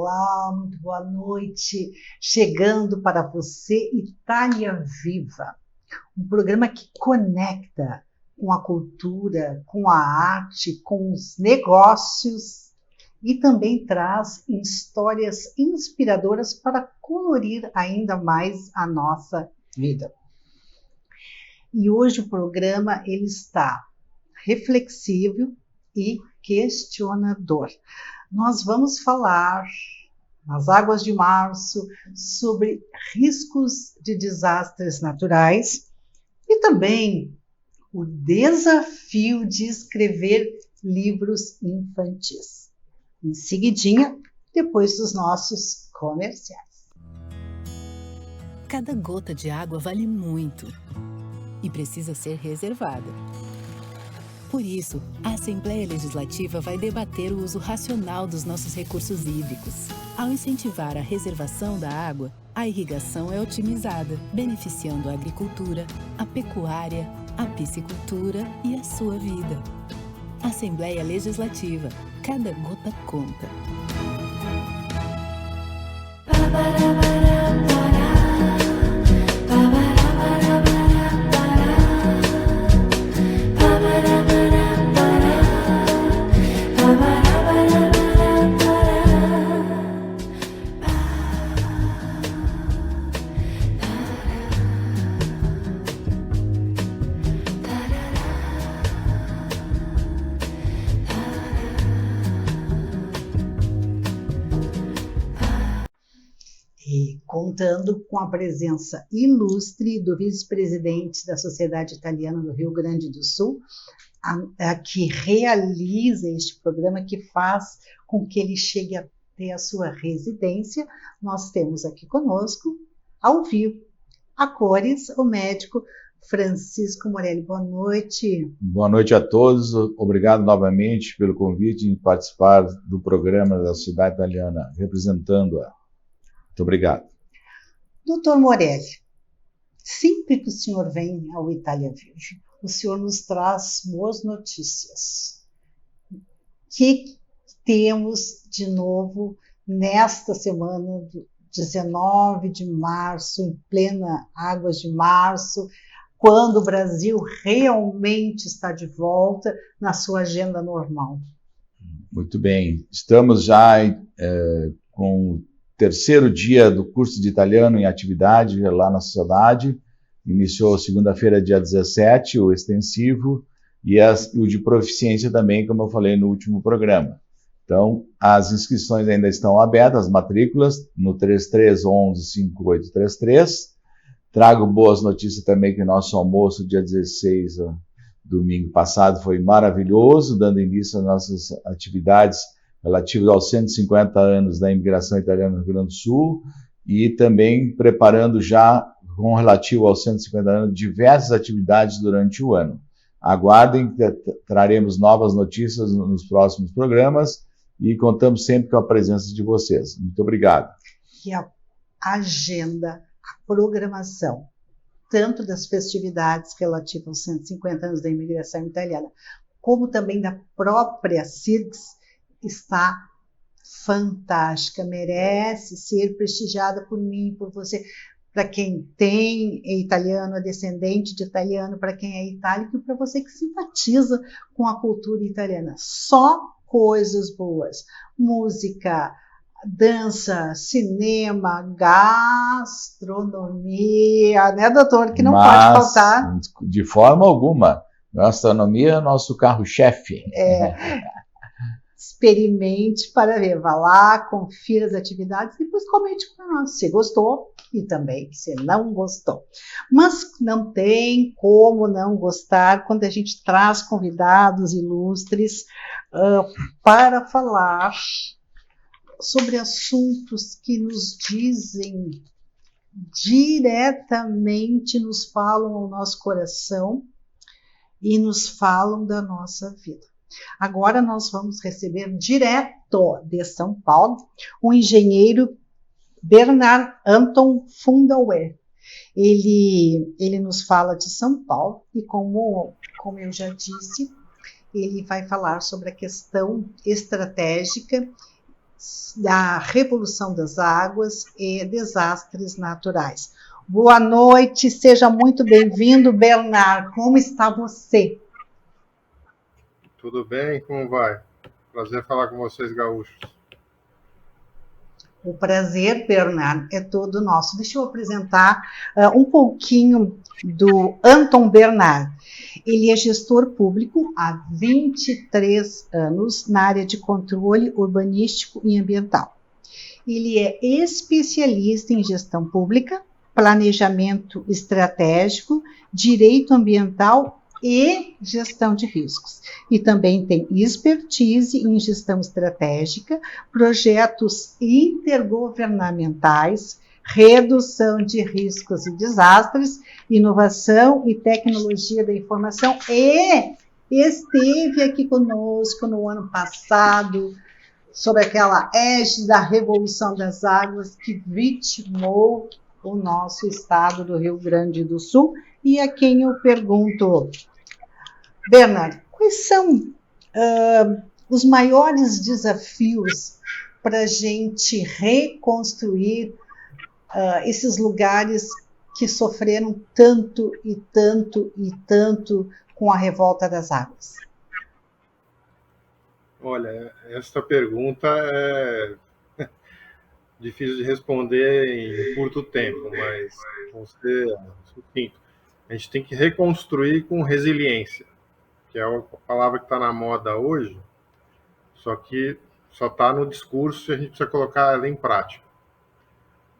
Olá, muito boa noite. Chegando para você, Itália Viva, um programa que conecta com a cultura, com a arte, com os negócios e também traz histórias inspiradoras para colorir ainda mais a nossa vida. E hoje o programa ele está reflexivo e questionador. Nós vamos falar, nas águas de março, sobre riscos de desastres naturais e também o desafio de escrever livros infantis. Em seguidinha, depois dos nossos comerciais. Cada gota de água vale muito e precisa ser reservada. Por isso, a Assembleia Legislativa vai debater o uso racional dos nossos recursos hídricos. Ao incentivar a reservação da água, a irrigação é otimizada, beneficiando a agricultura, a pecuária, a piscicultura e a sua vida. Assembleia Legislativa. Cada gota conta. Contando com a presença ilustre do vice-presidente da Sociedade Italiana do Rio Grande do Sul, a que realiza este programa, que faz com que ele chegue até a sua residência. Nós temos aqui conosco, ao vivo, a cores, o médico Francisco Morelli. Boa noite. Boa noite a todos. Obrigado novamente pelo convite em participar do programa da Sociedade Italiana, representando-a. Muito obrigado. Doutor Morelli, sempre que o senhor vem ao Itália Viva, o senhor nos traz boas notícias. O que temos de novo nesta semana, 19 de março, em plena águas de março, quando o Brasil realmente está de volta na sua agenda normal? Muito bem. Estamos já com terceiro dia do curso de italiano em atividade lá na sociedade. Iniciou segunda-feira, dia 17, o extensivo, e o de proficiência também, como eu falei no último programa. Então, as inscrições ainda estão abertas, as matrículas, no 3311-5833. Trago boas notícias também que o nosso almoço, dia 16, domingo passado, foi maravilhoso, dando início às nossas atividades relativos aos 150 anos da imigração italiana no Rio Grande do Sul, e também preparando já, com relativo aos 150 anos, diversas atividades durante o ano. Aguardem, traremos novas notícias nos próximos programas e contamos sempre com a presença de vocês. Muito obrigado. E a agenda, a programação, tanto das festividades relativas aos 150 anos da imigração italiana, como também da própria CIRGS, está fantástica, merece ser prestigiada por mim, por você, para quem é italiano, é descendente de italiano, para quem é itálico e para você que simpatiza com a cultura italiana. Só coisas boas, música, dança, cinema, gastronomia, né, doutor, que não pode faltar. De forma alguma, gastronomia é nosso carro-chefe. Experimente para ver, vá lá, confira as atividades, depois comente para nós se gostou e também se não gostou. Mas não tem como não gostar quando a gente traz convidados ilustres para falar sobre assuntos que nos dizem diretamente, nos falam ao nosso coração e nos falam da nossa vida. Agora nós vamos receber direto de São Paulo o engenheiro Bernard Anton Fundauer. Ele nos fala de São Paulo e, como eu já disse, ele vai falar sobre a questão estratégica da Revolução das Águas e desastres naturais. Boa noite, seja muito bem-vindo, Bernard. Como está você? Tudo bem? Como vai? Prazer falar com vocês, gaúchos. O prazer, Bernard, é todo nosso. Deixa eu apresentar um pouquinho do Anton Bernard. Ele é gestor público há 23 anos na área de controle urbanístico e ambiental. Ele é especialista em gestão pública, planejamento estratégico, direito ambiental e gestão de riscos. E também tem expertise em gestão estratégica, projetos intergovernamentais, redução de riscos e desastres, inovação e tecnologia da informação, e esteve aqui conosco no ano passado, sob aquela égide da Revolução das Águas que vitimou o nosso estado do Rio Grande do Sul, e a quem eu pergunto, Bernard, quais são os maiores desafios para a gente reconstruir esses lugares que sofreram tanto e tanto e tanto com a revolta das águas? Olha, esta pergunta é difícil de responder em curto tempo, mas vou ser sucinto. A gente tem que reconstruir com resiliência, que é a palavra que está na moda hoje, só que só está no discurso e a gente precisa colocar ela em prática.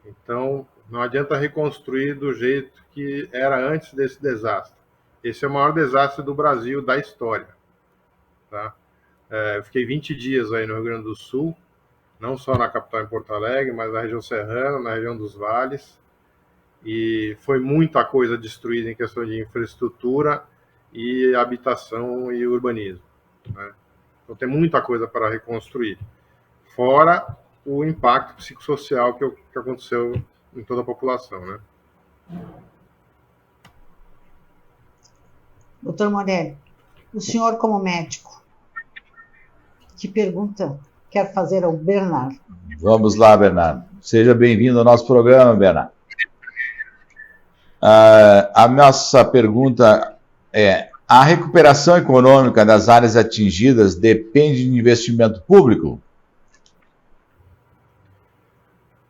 Então, não adianta reconstruir do jeito que era antes desse desastre. Esse é o maior desastre do Brasil, da história. Tá? Eu fiquei 20 dias aí no Rio Grande do Sul, não só na capital em Porto Alegre, mas na região serrana, na região dos vales, e foi muita coisa destruída em questão de infraestrutura e habitação e urbanismo, né? Então tem muita coisa para reconstruir, fora o impacto psicossocial que aconteceu em toda a população, né? Doutor Morelli, o senhor como médico, que pergunta quer fazer ao Bernard? Vamos lá, Bernardo. Seja bem-vindo ao nosso programa, Bernardo. A nossa pergunta é: a recuperação econômica das áreas atingidas depende de investimento público?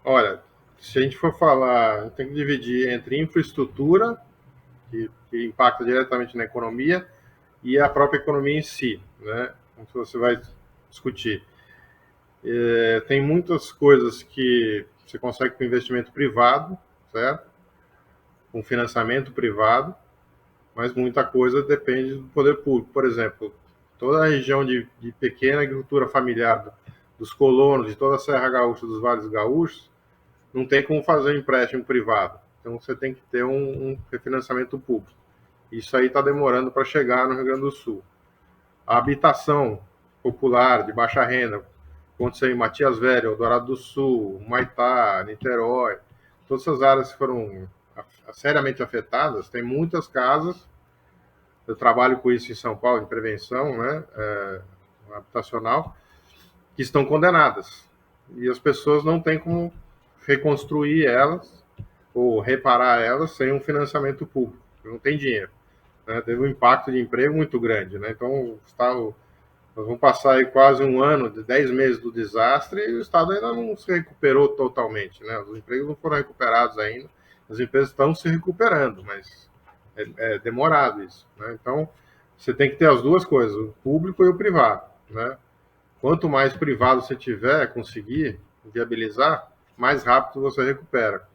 Olha, se a gente for falar, tem que dividir entre infraestrutura, que impacta diretamente na economia, e a própria economia em si, né? Então, você vai discutir. Tem muitas coisas que você consegue com investimento privado, certo? Com financiamento privado, mas muita coisa depende do poder público. Por exemplo, toda a região de pequena agricultura familiar dos colonos, de toda a Serra Gaúcha, dos Vales Gaúchos, não tem como fazer um empréstimo privado. Então você tem que ter um refinanciamento público. Isso aí está demorando para chegar no Rio Grande do Sul. A habitação popular de baixa renda, aconteceu em Matias Velho, Eldorado do Sul, Humaitá, Niterói, todas essas áreas que foram seriamente afetadas, tem muitas casas, eu trabalho com isso em São Paulo, em prevenção, né, habitacional, que estão condenadas. E as pessoas não têm como reconstruir elas ou reparar elas sem um financiamento público, não tem dinheiro, né? Teve um impacto de emprego muito grande, né? Então, nós vamos passar aí quase um ano, de 10 meses do desastre, e o Estado ainda não se recuperou totalmente, né? Os empregos não foram recuperados ainda, as empresas estão se recuperando, mas é demorado isso, né? Então, você tem que ter as duas coisas, o público e o privado, né? Quanto mais privado você tiver, conseguir viabilizar, mais rápido você recupera.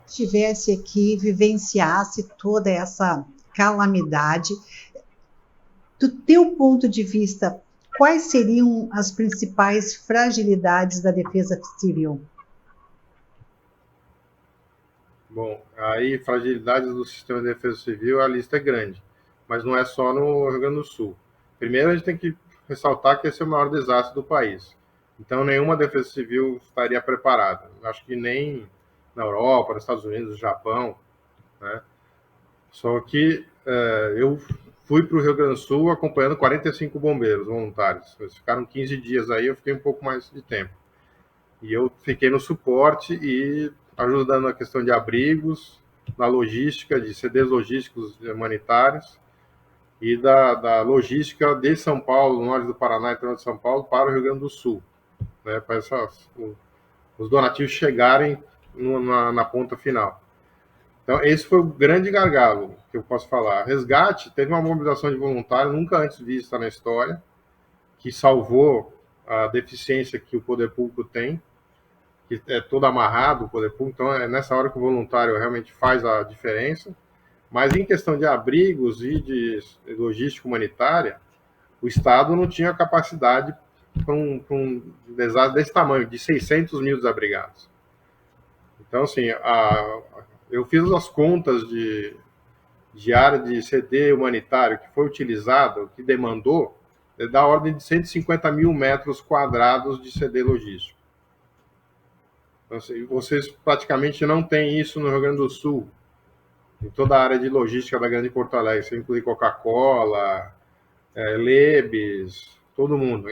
Estivesse aqui, vivenciasse toda essa calamidade, do teu ponto de vista, quais seriam as principais fragilidades da defesa civil? Bom, aí fragilidades do sistema de defesa civil, a lista é grande, mas não é só no Rio Grande do Sul. Primeiro, a gente tem que ressaltar que esse é o maior desastre do país. Então, nenhuma defesa civil estaria preparada. Acho que nem na Europa, nos Estados Unidos, no Japão, né? Só que eu fui para o Rio Grande do Sul acompanhando 45 bombeiros voluntários. Eles ficaram 15 dias aí, eu fiquei um pouco mais de tempo. E eu fiquei no suporte e ajudando na questão de abrigos, na logística, de CDs logísticos humanitários e da logística de São Paulo, norte do Paraná e interior de São Paulo, para o Rio Grande do Sul, né, para os donativos chegarem na ponta final. Então, esse foi o grande gargalo que eu posso falar. Resgate teve uma mobilização de voluntários nunca antes vista na história, que salvou a deficiência que o poder público tem, que é todo amarrado o poder público, então é nessa hora que o voluntário realmente faz a diferença. Mas em questão de abrigos e de logística humanitária, o Estado não tinha capacidade para um desastre desse tamanho, de 600 mil desabrigados. Então, assim, eu fiz as contas de área de CD humanitário que foi utilizado, que demandou, da ordem de 150 mil metros quadrados de CD logístico. Então, assim, vocês praticamente não têm isso no Rio Grande do Sul, em toda a área de logística da Grande Porto Alegre. Você inclui Coca-Cola, Lebes, todo mundo.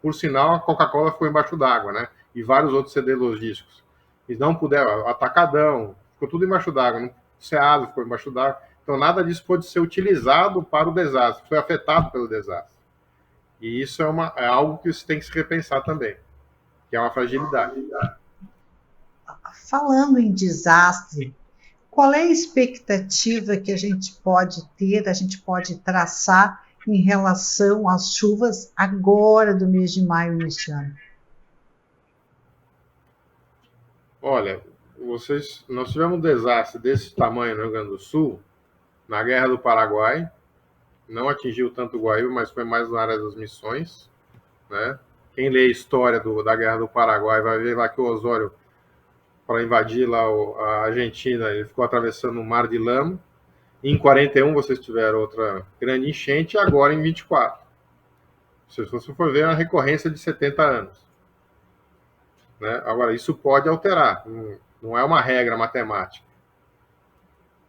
Por sinal, a Coca-Cola ficou embaixo d'água, né? E vários outros CD logísticos. E não puderam, Atacadão, ficou tudo embaixo d'água, o Ceasa ficou embaixo d'água. Então, nada disso pôde ser utilizado para o desastre, foi afetado pelo desastre. E isso é algo que você tem que se repensar também, que é uma fragilidade. Falando em desastre, qual é a expectativa que a gente pode ter, a gente pode traçar em relação às chuvas agora do mês de maio neste ano? Olha, nós tivemos um desastre desse tamanho no Rio Grande do Sul, na Guerra do Paraguai, não atingiu tanto o Guaíba, mas foi mais na área das Missões, né? Quem lê a história da Guerra do Paraguai vai ver lá que o Osório, para invadir lá a Argentina, ele ficou atravessando o Mar de Lama. Em 41 vocês tiveram outra grande enchente, e agora em 24. Se você for ver, é uma recorrência de 70 anos. Né? Agora, isso pode alterar, não é uma regra matemática.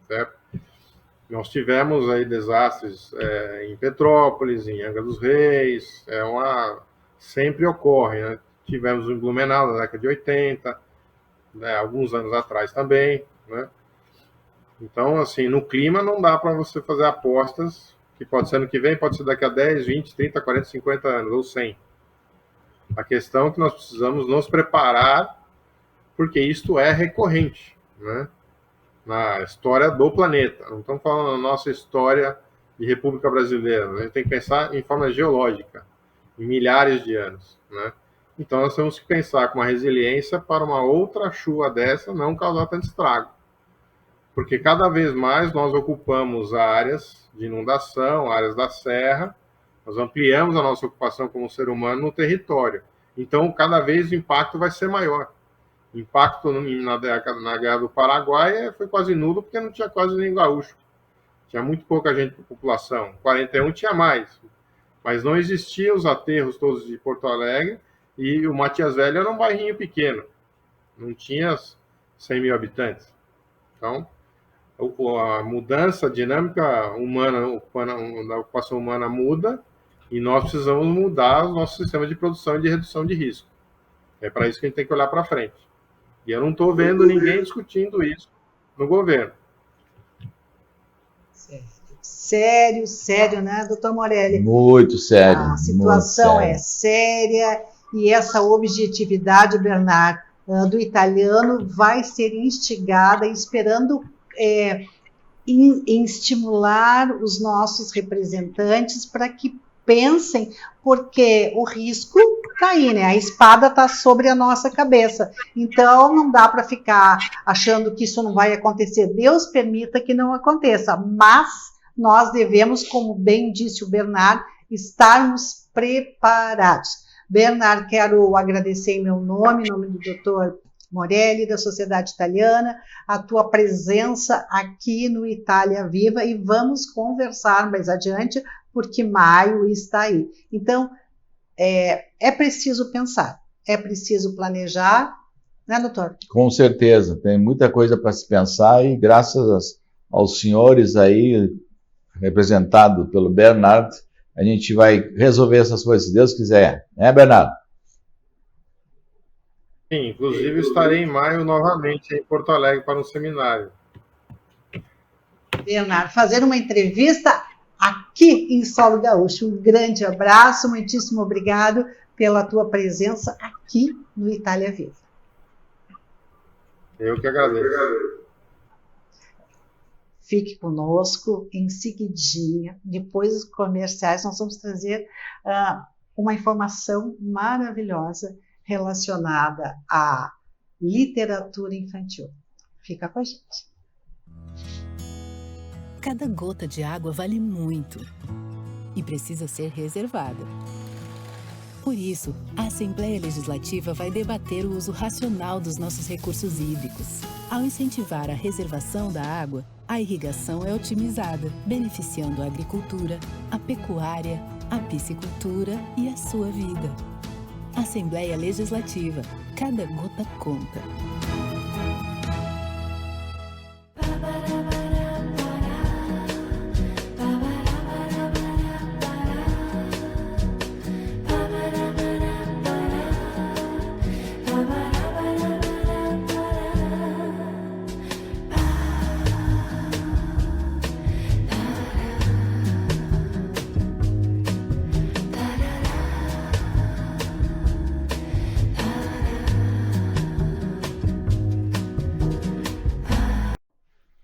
Certo? Nós tivemos aí desastres em Petrópolis, em Angra dos Reis, sempre ocorre. Né? Tivemos em Blumenau na década de 80, né? Alguns anos atrás também. Né? Então, assim, no clima não dá para você fazer apostas, que pode ser ano que vem, pode ser daqui a 10, 20, 30, 40, 50 anos, ou 100. A questão é que nós precisamos nos preparar, porque isto é recorrente, né? Na história do planeta. Não estamos falando da nossa história de República Brasileira. A gente tem que pensar em forma geológica, em milhares de anos, né? Então, nós temos que pensar com uma resiliência para uma outra chuva dessa não causar tanto estrago. Porque cada vez mais nós ocupamos áreas de inundação, áreas da serra, nós ampliamos a nossa ocupação como ser humano no território. Então, cada vez o impacto vai ser maior. O impacto na Guerra do Paraguai foi quase nulo, porque não tinha quase nem gaúcho. Tinha muito pouca gente por população. Em 41 tinha mais. Mas não existiam os aterros todos de Porto Alegre, e o Matias Velho era um bairrinho pequeno. Não tinha 100 mil habitantes. Então, a mudança, a dinâmica humana, da ocupação humana muda, e nós precisamos mudar o nosso sistema de produção e de redução de risco. É para isso que a gente tem que olhar para frente. E eu não estou vendo ninguém discutindo isso no governo. Sério, né, doutor Morelli? Muito sério. A situação é séria, e essa objetividade, Bernard, do italiano vai ser instigada, esperando em estimular os nossos representantes para que pensem, porque o risco está aí, né? A espada está sobre a nossa cabeça. Então, não dá para ficar achando que isso não vai acontecer. Deus permita que não aconteça, mas nós devemos, como bem disse o Bernard, estarmos preparados. Bernard, quero agradecer em meu nome, em nome do Dr. Morelli, da Sociedade Italiana, a tua presença aqui no Itália Viva, e vamos conversar mais adiante, porque maio está aí. Então, é preciso pensar, é preciso planejar, né, doutor? Com certeza, tem muita coisa para se pensar, e graças aos senhores aí, representado pelo Bernardo, a gente vai resolver essas coisas, se Deus quiser. Né, Bernardo? Sim, inclusive estarei em maio novamente em Porto Alegre para um seminário. Bernardo, fazer uma entrevista aqui em Solo Gaúcho. Um grande abraço, muitíssimo obrigado pela tua presença aqui no Itália Viva. Eu que agradeço. Fique conosco, em seguidinha, depois dos comerciais, nós vamos trazer uma informação maravilhosa relacionada à literatura infantil. Fica com a gente. Cada gota de água vale muito e precisa ser reservada. Por isso, a Assembleia Legislativa vai debater o uso racional dos nossos recursos hídricos. Ao incentivar a reservação da água, a irrigação é otimizada, beneficiando a agricultura, a pecuária, a piscicultura e a sua vida. Assembleia Legislativa. Cada gota conta.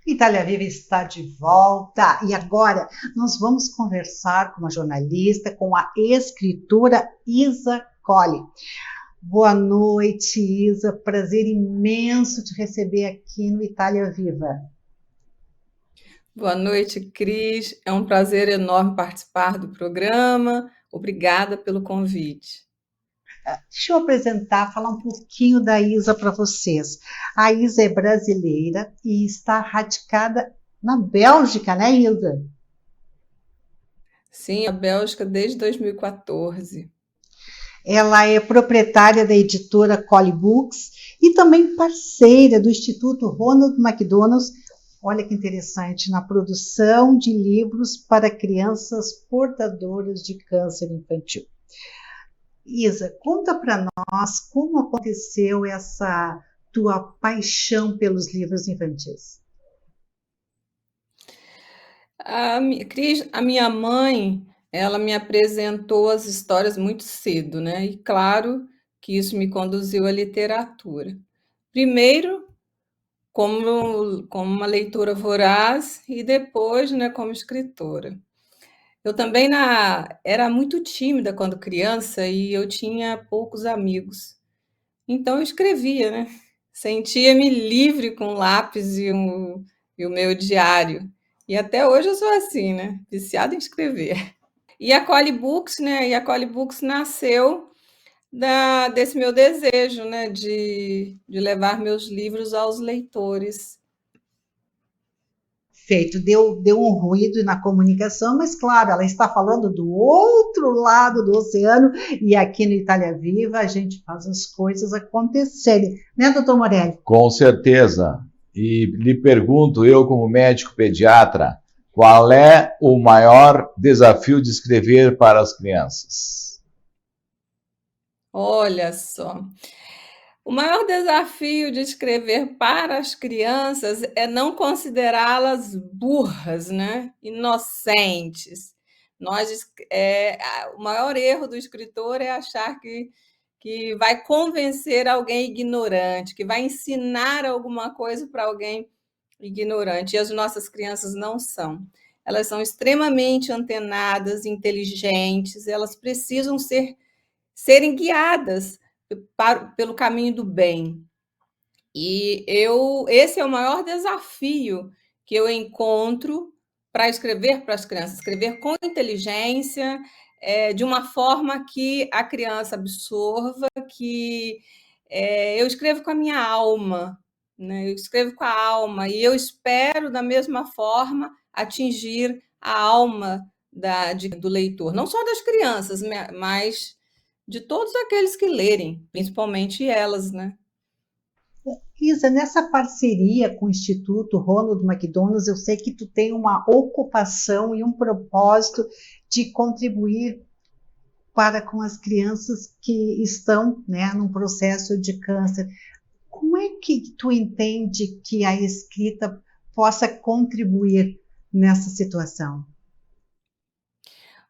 Itália Viva está de volta e agora nós vamos conversar com uma jornalista, com a escritora Isa Colli. Boa noite, Isa. Prazer imenso te receber aqui no Itália Viva. Boa noite, Cris. É um prazer enorme participar do programa. Obrigada pelo convite. Deixa eu apresentar, falar um pouquinho da Isa para vocês. A Isa é brasileira e está radicada na Bélgica, né, Isa? Sim, a Bélgica desde 2014. Ela é proprietária da editora Colli Books e também parceira do Instituto Ronald McDonald. Olha que interessante, na produção de livros para crianças portadoras de câncer infantil. Isa, conta para nós como aconteceu essa tua paixão pelos livros infantis. Cris, a minha mãe, ela me apresentou as histórias muito cedo, né? E claro que isso me conduziu à literatura. Primeiro, como uma leitora voraz e depois, né, como escritora. Eu também era muito tímida quando criança e eu tinha poucos amigos. Então eu escrevia, né? Sentia-me livre com o lápis e o meu diário. E até hoje eu sou assim, né? Viciada em escrever. E a Colli Books, né? E a Colli Books nasceu desse meu desejo, né? De levar meus livros aos leitores. Feito, deu um ruído na comunicação, mas claro, ela está falando do outro lado do oceano e aqui no Itália Viva a gente faz as coisas acontecerem, né, doutor Morelli? Com certeza. E lhe pergunto, eu como médico pediatra, qual é o maior desafio de escrever para as crianças? Olha só. O maior desafio de escrever para as crianças é não considerá-las burras, né? Inocentes. O maior erro do escritor é achar que vai convencer alguém ignorante, que vai ensinar alguma coisa para alguém ignorante. E as nossas crianças não são. Elas são extremamente antenadas, inteligentes, elas precisam serem guiadas pelo caminho do bem. E esse é o maior desafio que eu encontro para escrever para as crianças, escrever com inteligência, de uma forma que a criança absorva, que eu escrevo com a minha alma, né? Eu escrevo com a alma e eu espero, da mesma forma, atingir a alma do leitor, não só das crianças, mas de todos aqueles que lerem, principalmente elas, né? Isa, nessa parceria com o Instituto Ronald McDonald, eu sei que tu tem uma ocupação e um propósito de contribuir para com as crianças que estão, né, num processo de câncer. Como é que tu entende que a escrita possa contribuir nessa situação?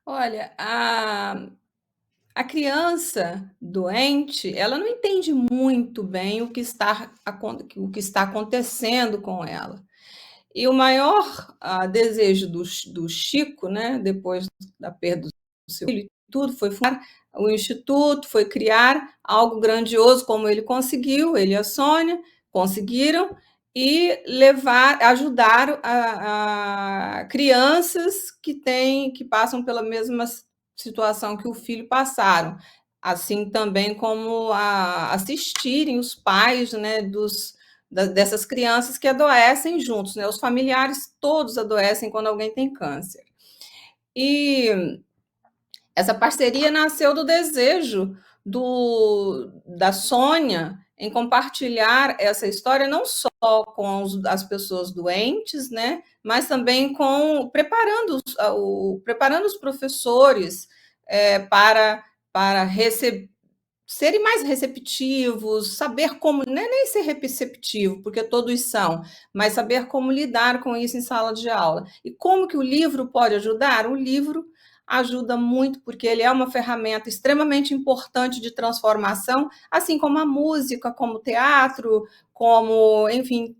Olha, a criança doente, ela não entende muito bem o que está acontecendo com ela. E o maior desejo do Chico, né, depois da perda do seu filho, tudo foi fundar o Instituto, foi criar algo grandioso, como ele conseguiu, ele e a Sônia conseguiram, e ajudar a crianças que passam pela mesma situação que o filho passaram, assim também como assistirem os pais, né, dessas crianças que adoecem juntos, né? Os familiares todos adoecem quando alguém tem câncer. E essa parceria nasceu do desejo da Sônia em compartilhar essa história não só com as pessoas doentes, né, mas também preparando os professores para serem mais receptivos, saber como, não é nem ser receptivo, porque todos são, mas saber como lidar com isso em sala de aula. E como que o livro pode ajudar? O livro ajuda muito, porque ele é uma ferramenta extremamente importante de transformação, assim como a música, como o teatro, como, enfim,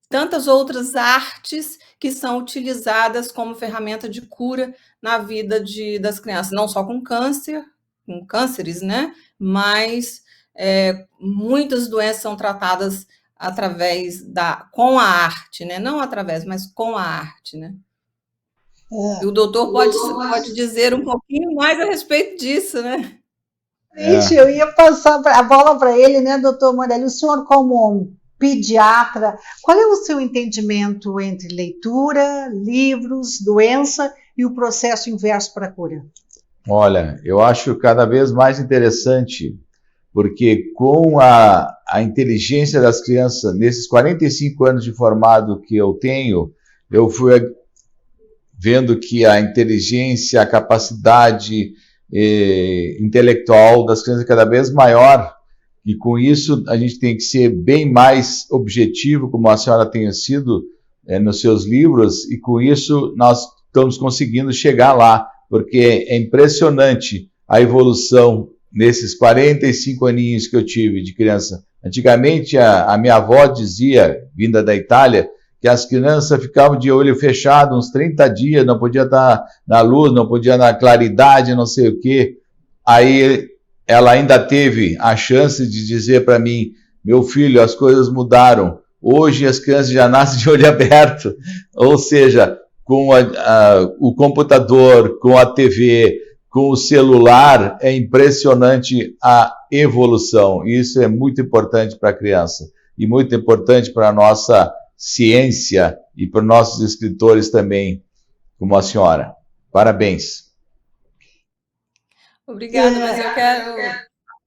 tantas outras artes que são utilizadas como ferramenta de cura na vida das crianças, não só com cânceres, né? Mas muitas doenças são tratadas com a arte, né? Não através, mas com a arte, né? E o doutor pode dizer um pouquinho mais a respeito disso, né? Gente, eu ia passar a bola para ele, né, doutor Morelli? O senhor, como pediatra, qual é o seu entendimento entre leitura, livros, doença e o processo inverso para a cura? Olha, eu acho cada vez mais interessante, porque com a inteligência das crianças, nesses 45 anos de formado que eu tenho, eu fui vendo que a inteligência, a capacidade intelectual das crianças é cada vez maior, e com isso a gente tem que ser bem mais objetivo, como a senhora tem sido nos seus livros, e com isso nós estamos conseguindo chegar lá, porque é impressionante a evolução nesses 45 aninhos que eu tive de criança. Antigamente a minha avó dizia, vinda da Itália, que as crianças ficavam de olho fechado uns 30 dias, não podia estar na luz, não podia na claridade, não sei o quê. Aí ela ainda teve a chance de dizer para mim, meu filho, as coisas mudaram. Hoje as crianças já nascem de olho aberto. Ou seja, com o computador, com a TV, com o celular, é impressionante a evolução. Isso é muito importante para a criança e muito importante para a nossa ciência e para os nossos escritores também, como a senhora. Parabéns. Obrigada, mas eu quero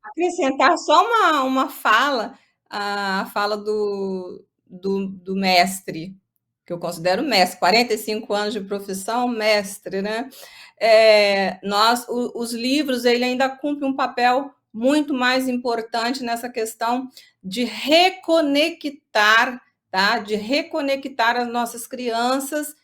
acrescentar só uma fala, a fala do mestre, que eu considero mestre, 45 anos de profissão, mestre, né? Os livros, ele ainda cumpre um papel muito mais importante nessa questão de reconectar, tá? De reconectar as nossas crianças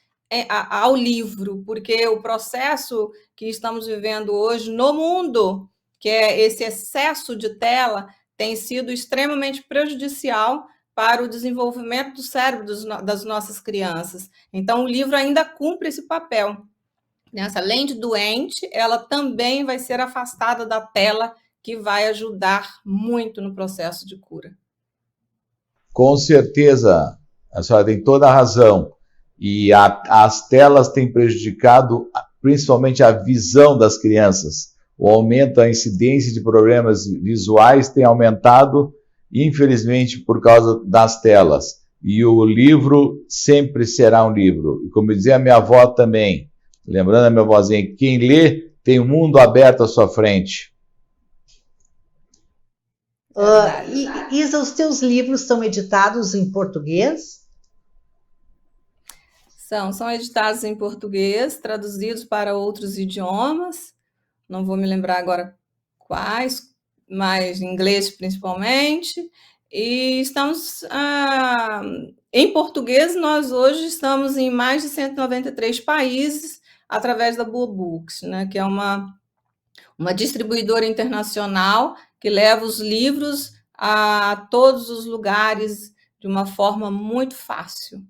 ao livro, porque o processo que estamos vivendo hoje no mundo, que é esse excesso de tela, tem sido extremamente prejudicial para o desenvolvimento do cérebro das nossas crianças. Então, o livro ainda cumpre esse papel. Além de doente, ela também vai ser afastada da tela, que vai ajudar muito no processo de cura. Com certeza, a senhora tem toda a razão. E as telas têm prejudicado principalmente a visão das crianças. O aumento da incidência de problemas visuais tem aumentado, infelizmente, por causa das telas. E o livro sempre será um livro. E como dizia a minha avó também, lembrando a minha avózinha, quem lê tem o mundo aberto à sua frente. Isa, os teus livros são editados em português? São editados em português, traduzidos para outros idiomas, não vou me lembrar agora quais, mas inglês principalmente, e estamos, em português, nós hoje estamos em mais de 193 países, através da Boa Books, né, que é uma distribuidora internacional que leva os livros a todos os lugares de uma forma muito fácil.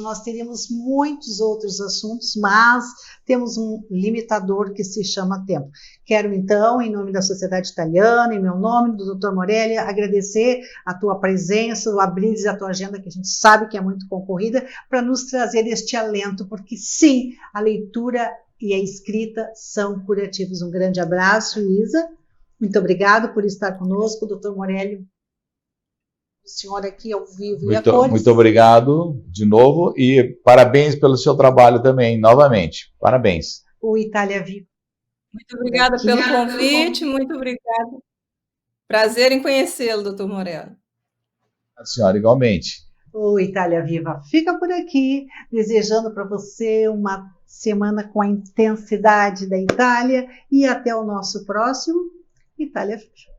Nós teríamos muitos outros assuntos, mas temos um limitador que se chama tempo. Quero, então, em nome da Sociedade Italiana, em meu nome, do Dr. Morelli, agradecer a tua presença, o abrir a tua agenda, que a gente sabe que é muito concorrida, para nos trazer este alento, porque sim, a leitura e a escrita são curativos. Um grande abraço, Isa. Muito obrigado por estar conosco, Dr. Morelli. O senhor aqui ao vivo e a cores. Muito obrigado de novo e parabéns pelo seu trabalho também, novamente. Parabéns. O Itália Viva. Muito obrigada pelo convite, muito obrigada. Prazer em conhecê-lo, doutor Morelli. A senhora, igualmente. O Itália Viva fica por aqui, desejando para você uma semana com a intensidade da Itália e até o nosso próximo Itália Viva.